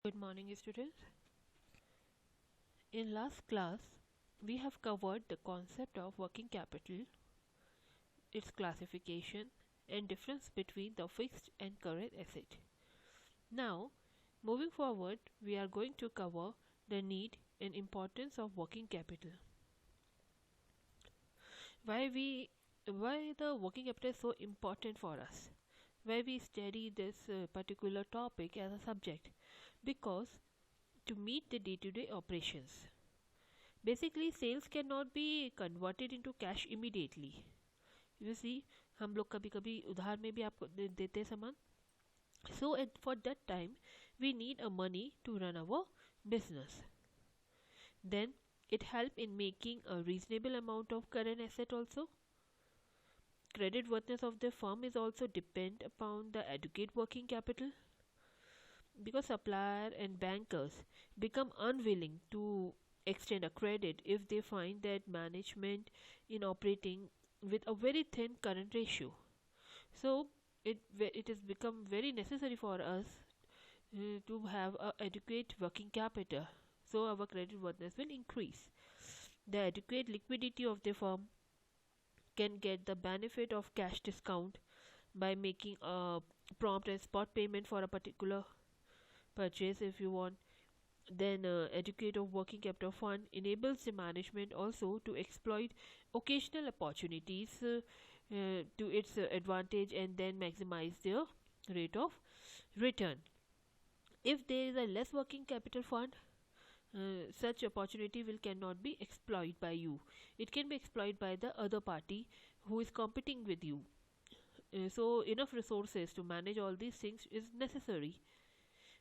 Good morning, students. In last class, we have covered the concept of working capital, its classification, and difference between the fixed and current asset. Now, moving forward, we are going to cover the need and importance of working capital. Why we why the working capital is so important for us? Why we study this particular topic as a subject? Because to meet the day-to-day operations. Basically, sales cannot be converted into cash immediately. You see, हम लोग कभी कभी उधार में भी आपको देते हैं सामान. So for that time, we need a money to run our business. Then it help in making a reasonable amount of current asset also. Credit worthiness of the firm is also depend upon the adequate working capital, because supplier and bankers become unwilling to extend a credit if they find that management in operating with a very thin current ratio. So it has become very necessary for us to have a adequate working capital, so our credit worthiness will increase. The adequate liquidity of the firm can get the benefit of cash discount by making a prompt and spot payment for a particular purchase if you want. Then adequate of working capital fund enables the management also to exploit occasional opportunities to its advantage and then maximize their rate of return. If there is a less working capital fund, such opportunity will cannot be exploited by you. It can be exploited by the other party who is competing with you. So enough resources to manage all these things is necessary.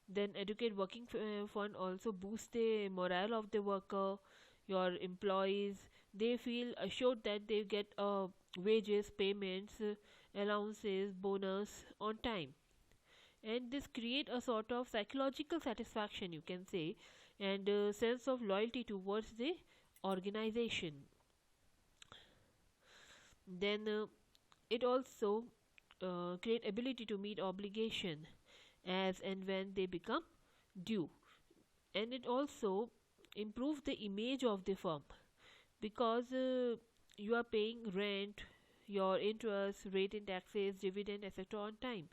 Then adequate working fund also boosts the morale of the worker, your employees. They feel assured that they get wages, payments, allowances, bonus on time, and this create a sort of psychological satisfaction, you can say, and a sense of loyalty towards the organization. Then it also create ability to meet obligation as and when they become due, and it also improves the image of the firm, because you are paying rent, your interest rate in taxes, dividend, etc. on time.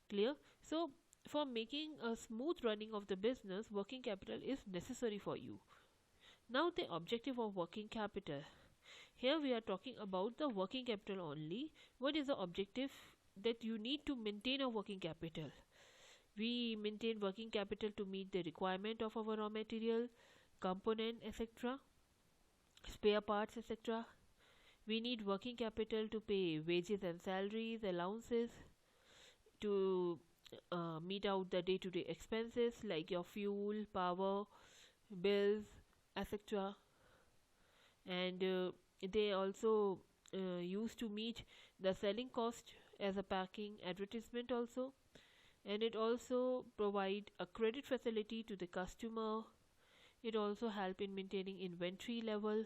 Clear? So for making a smooth running of the business, working capital is necessary for you. Now the objective of working capital. Here we are talking about the working capital only. What is the objective? That you need to maintain a working capital. We maintain working capital to meet the requirement of our raw material, component, etc., spare parts, etc. We need working capital to pay wages and salaries, allowances, to meet out the day-to-day expenses like your fuel, power, bills, etc. And they also used to meet the selling cost as a packing, advertisement also, and it also provide a credit facility to the customer. It also help in maintaining inventory level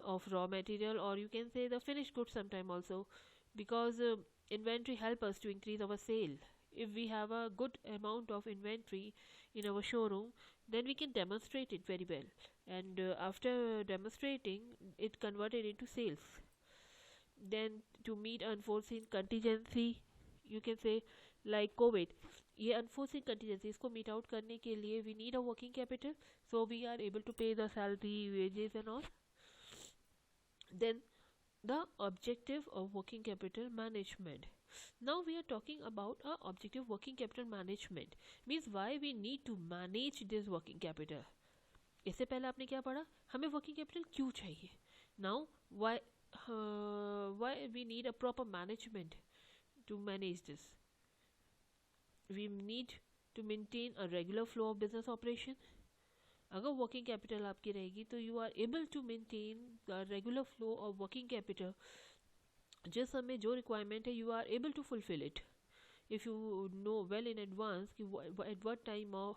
of raw material, or you can say the finished goods sometime also, because inventory help us to increase our sale. If we have a good amount of inventory in our showroom, then we can demonstrate it very well, and after demonstrating it converted into sales. Then to meet unforeseen contingency, you can say, like COVID, ये unforeseen contingency इसको meet out करने के लिए we need a working capital, so we are able to pay the salary, wages and all. Then the objective of working capital management. Now we are talking about a objective working capital management, means why we need to manage this working capital. इससे पहले आपने क्या पढ़ा, हमें working capital क्यों चाहिए. Now why we need a proper management to manage this. We need to maintain a regular flow of business operation. अगर working capital आपकी रहेगी तो you are able to maintain the regular flow of working capital. जिस समय जो requirement है you are able to fulfil it. If you know well in advance कि at what time or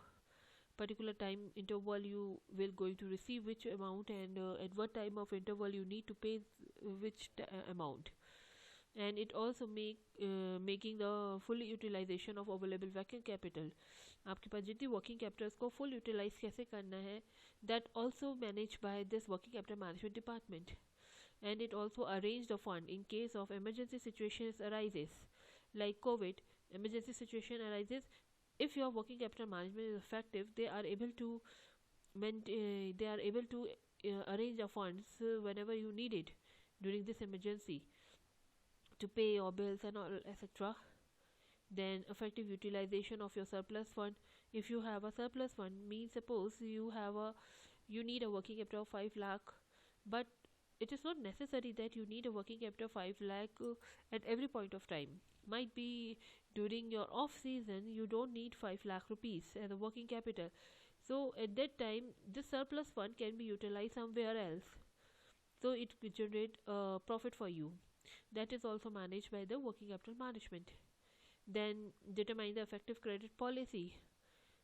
particular time interval you will going to receive which amount, and at what time of interval you need to pay which amount. And it also making the full utilization of available working capital. आपके पास जितनी working Capitals को full utilise कैसे करना है, that also manage by this working capital management department. And it also arranged the fund in case of emergency situations arises like covid emergency situation arises. If your working capital management is effective, they are able to arrange the funds whenever you need it during this emergency to pay your bills and all etc. Then effective utilization of your surplus fund. If you have a surplus fund, means suppose you need a working capital of 5 lakh, but it is not necessary that you need a working capital of 5 lakh at every point of time. Might be during your off season you don't need 5 lakh rupees as a working capital, so at that time this surplus fund can be utilized somewhere else, so it could generate profit for you. That is also managed by the working capital management. Then determine the effective credit policy.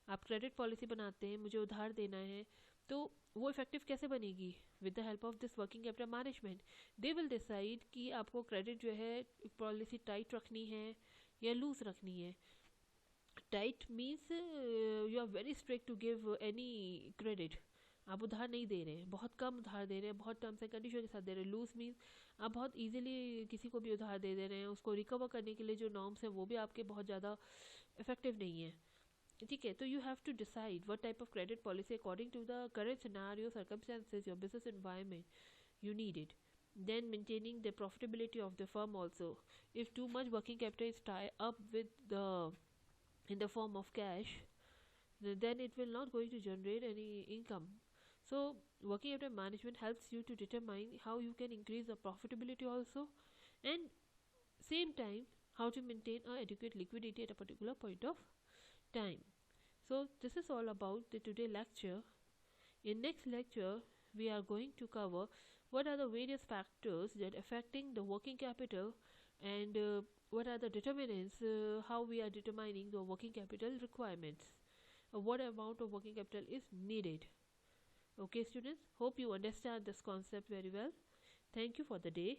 आप credit policy बनाते हैं, मुझे उधार देना है, तो वो effective कैसे बनेगी? With the help of this working capital management they will decide कि आपको क्रेडिट जो है पॉलिसी टाइट रखनी है या लूज रखनी है. Tight means you are very strict to give any credit. आप उधार नहीं दे रहे हैं, बहुत कम उधार दे रहे हैं, बहुत टर्म्स एंड कंडीशन के साथ दे रहे हैं. लूज मीन्स आप बहुत इजीली किसी को भी उधार दे रहे हैं, उसको रिकवर करने के लिए जो नॉर्म्स हैं वो भी आपके बहुत ज़्यादा इफेक्टिव नहीं है. ठीक है, तो you have to decide what type of credit policy according to the current scenario circumstances your business environment you need it. Then maintaining the profitability of the firm also. If too much working capital is tied up with the in the form of cash, then it will not going to generate any income. So working capital management helps you to determine how you can increase the profitability also, and same time how to maintain a adequate liquidity at a particular point of time. So this is all about the today lecture. In next lecture we are going to cover what are the various factors that affecting the working capital, and what are the determinants, how we are determining the working capital requirements, what amount of working capital is needed. Okay students, hope you understand this concept very well. Thank you for the day.